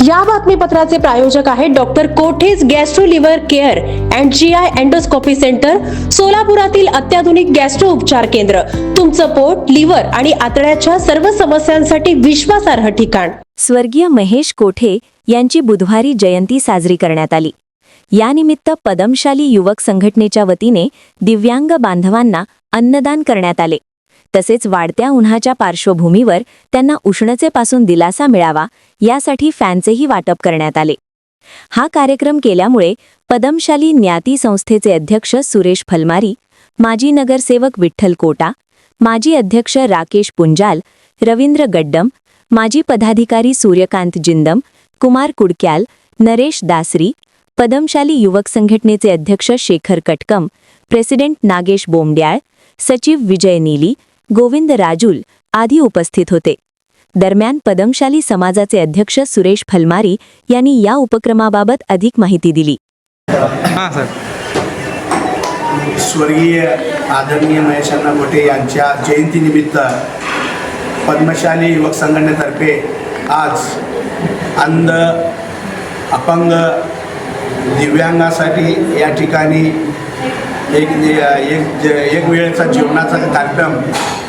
या बातमीपत्राचे प्रायोजक आहेत doctor Kothej gastro liver care and GI endoscopy centre, सोलापुरातील अत्याधुनिक गॅस्ट्रो उपचार केंद्र. तुमचं पोट, लिव्हर आणि आतड्याच्या सर्व समस्यांसाठी विश्वासार्ह ठिकाण. स्वर्गीय महेश कोठे यांची बुधवारी जयंती साजरी करण्यात आली. यानिमित्त पदमशाली युवक संघटनेच्या वतीने दिव्यांग बांधवांना अन्नदान करण्यात आले. तसेच वाढत्या उन्हाच्या पार्श्वभूमीवर त्यांना उष्णतेपासून दिलासा मिळावा यासाठी फॅनचेही वाटप करण्यात आले. हा कार्यक्रम केल्यामुळे पदमशाली ज्ञाती संस्थेचे अध्यक्ष सुरेश फलमारी, माजी नगरसेवक विठ्ठल कोटा, माजी अध्यक्ष राकेश पुंजाल, रवींद्र गड्डम, माजी पदाधिकारी सूर्यकांत जिंदम, कुमार कुडक्याल, नरेश दासरी, पदमशाली युवक संघटनेचे अध्यक्ष शेखर कटकम, प्रेसिडेंट नागेश बोमड्याळ, सचिव विजय नीली, गोविंद राजूल आदी उपस्थित होते. दरम्यान पदमशाली समाजाचे अध्यक्ष सुरेश फलमारी यांनी या उपक्रमाबाबत अधिक माहिती दिली. स्वर्गीय आदरणीय महेश कोठे यांच्या जयंतीनिमित्त पद्मशाली युवक संघटनेतर्फे आज अंध, अपंग, दिव्यांगासाठी या ठिकाणी एक वेळेचा जेवणाचा कार्यक्रम,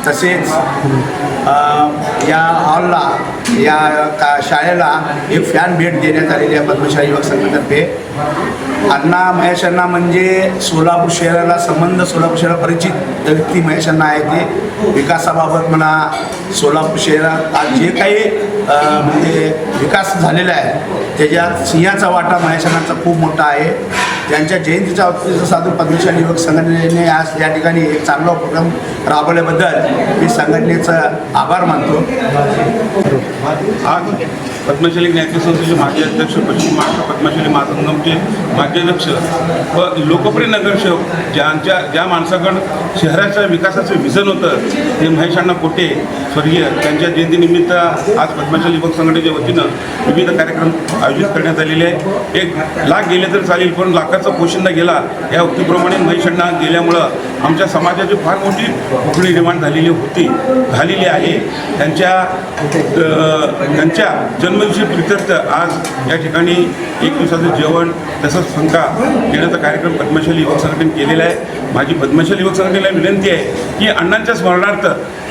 तसेच या हॉलला, या शाळेला एक फॅन भेट देण्यात आलेली आहे पद्मशाली युवक संघटनेतर्फे. अण्णा महेश अण्णा म्हणजे सोलापूर शहराला सोलापूर शहराला परिचित व्यक्ती महेश अण्णा आहे. ते विकासाबाबत म्हणा, सोलापूर शहरात आज जे काही म्हणजे विकास झालेला आहे त्याच्यात सिंहाचा वाटा महेश अण्णांचा खूप मोठा आहे. त्यांच्या जयंतीच्या औचित्य साधून पद्मशाली युवक संघटनेने आज या ठिकाणी एक चांगला उपक्रम राबवल्याबद्दल मी संघटनेचं आभार मानतो. आज पद्मशाली ज्ञाती संस्थेचे माजी अध्यक्ष, पश्चिम महाराष्ट्र पद्मशाली महासंगमचे माजी अध्यक्ष व लोकप्रिय नगरसेवक ज्या माणसाकडं शहराच्या विकासाचं विजन होतं ते महेश अण्णा कोठे स्वर्गीय त्यांच्या जयंतीनिमित्त आज पद्मशाली युवक संघटनेच्या वतीनं विविध कार्यक्रम आयोजित करण्यात आलेले आहे. 1 लाख गेले तर चालेल, पण लाखाचा पोशिंदा गेला या उक्तीप्रमाणे महेश अण्णा गेल्यामुळं आमच्या समाजाची फार मोठी उकळी निर्माण झालेली आहे. त्यांच्या जन्मदिवशी प्रित्यर्थ आज या ठिकाणी 1 दिवसाचं जेवण तसंच फंका देण्याचा कार्यक्रम पद्मशाली युवक संघटनेने केलेला आहे. माझी पद्मशाली युवक संघटनेला विनंती आहे की अण्णांच्या स्मरणार्थ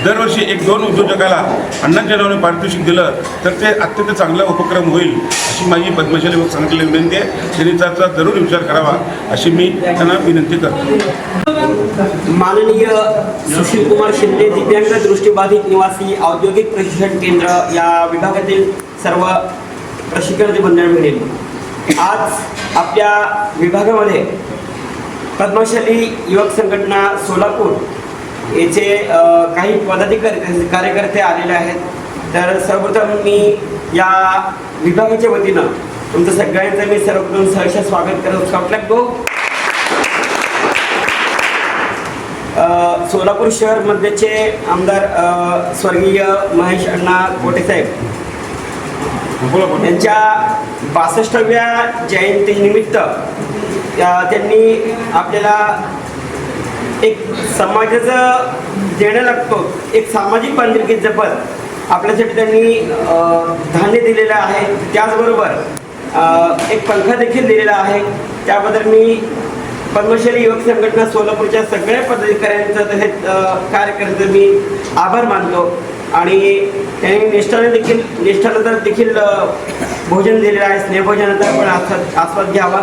दरवर्षी 1-2 उद्योजकाला अण्णांच्या नावाने पारितोषिक दिलं तर ते अत्यंत चांगला उपक्रम होईल अशी माझी पद्मशाली युवक संघटनेला विनंती आहे. त्यांनी त्याचा जरूर विचार करावा अशी मी त्यांना विनंती करतो. माननीय सुशील कुमार शिंदे दिव्यांग दृष्टिबाधित निवासी औद्योगिक प्रशिक्षण केंद्र या विभागातील सर्व प्रशिक्षणार्थी मंडळ मिळेल. आज आपल्या विभागामध्ये पद्मशाली युवक संघटना सोलापूर याचे काही पदाधिकारी कार्यकर्ते आलेले आहेत. तर सर्वप्रथम मी या विभागाच्या वतीनं तुमचं सगळ्यांचं मी सर्वप्रथम सहर्ष स्वागत करतो. स्काउटलॅक गो. सोलापूर शहरमध्येचे आमदार स्वर्गीय महेश अण्णा कोठे साहेब यांच्या 62व्या जयंतीनिमित्त त्यांनी आपल्याला एक समाजाचं देणं लागतो, एक सामाजिक बांधिलकी जपत आपल्यासाठी त्यांनी धान्य दिलेलं आहे. त्याचबरोबर एक पंखा देखील दिलेला आहे. त्याबद्दल मी पद्मशाली युवक संघटना सोलापूरच्या सगळ्या पदाधिकाऱ्यांचं तसेच कार्यकर्त्यांचं मी आभार मानतो. आणि त्यांनी निष्ठानंतर देखील भोजन दिलेलं आहे. स्नेहभोजनाचा पण आस्वाद घ्यावा.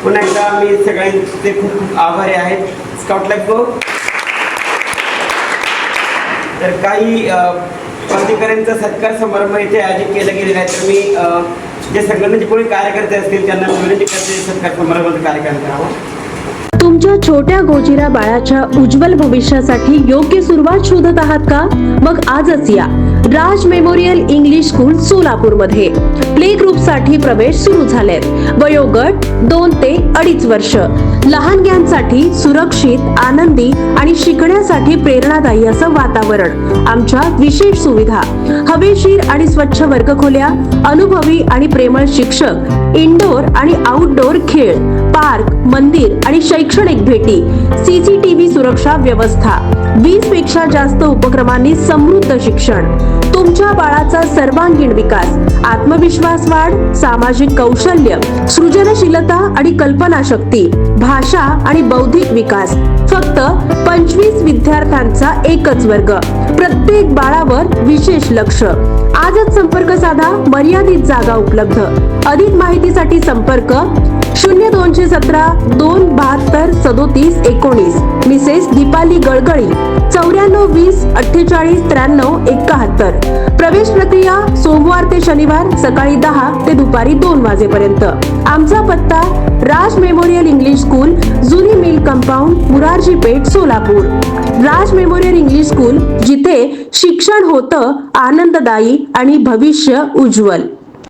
पुन्हा एकदा मी सगळ्यांचे खूप आभारी आहेत. स्काउटलॅक गो. तर काही पदाधिकाऱ्यांचा सत्कार समारंभ इथे आयोजित केला गेलेला आहे. तर मी जे संघटनेचे कोणी कार्यकर्ते असतील त्यांना विनंती करते सत्कार समारंभाचा कार्यक्रम करावा. तुमच्या छोट्या गोजिरा बाळाच्या उज्ज्वल भविष्यासाठी योग्य सुरुवात शोधत आहात का? मग आजच या राज मेमोरियल इंग्लिश स्कूल सोलापूर मध्ये प्ले ग्रुप साठी प्रवेश सुरू झालेत. वयोगट 2 ते 2.5 वर्ष. लहानग्यांसाठी सुरक्षित, आनंदी आणि शिकण्यासाठी प्रेरणादायी असं वातावरण. आमच्या विशेष सुविधा, हवेशीर आणि स्वच्छ वर्गखोल्या, अनुभवी आणि प्रेमळ शिक्षक, इनडोर आणि आउटडोर खेळ, पार्क, मंदिर आणि शैक्षणिक भेटी, CCTV सुरक्षा व्यवस्था, 20 पेक्षा जास्त उपक्रमांनी समृद्ध शिक्षण, तुमच्या बाळाचा सर्वांगीण विकास, आत्मविश्वास वाढ, सामाजिक कौशल्य, सृजनशीलता आणि कल्पनाशक्ती, भाषा आणि बौद्धिक विकास. फक्त 25 विद्यार्थ्यांचा एकच वर्ग, प्रत्येक बाळावर विशेष लक्ष. आजच संपर्क साधा, मर्यादित जागा उपलब्ध. अधिक माहितीसाठी संपर्क 0217 272 37 19. मिसेस दीपाली गळगळी 94 20 48 93 71. प्रवेश प्रक्रिया सोमवार ते शनिवार सकाळी 10 ते दुपारी 2 वाजेपर्यंत. आमचा पत्ता राज मेमोरियल इंग्लिश स्कूल, जुनी मिल कंपाऊंड, मुरारजी पेठ, सोलापूर. राज मेमोरियल इंग्लिश स्कूल, जिथे शिक्षण होतं आनंददायी आणि भविष्य उज्ज्वल.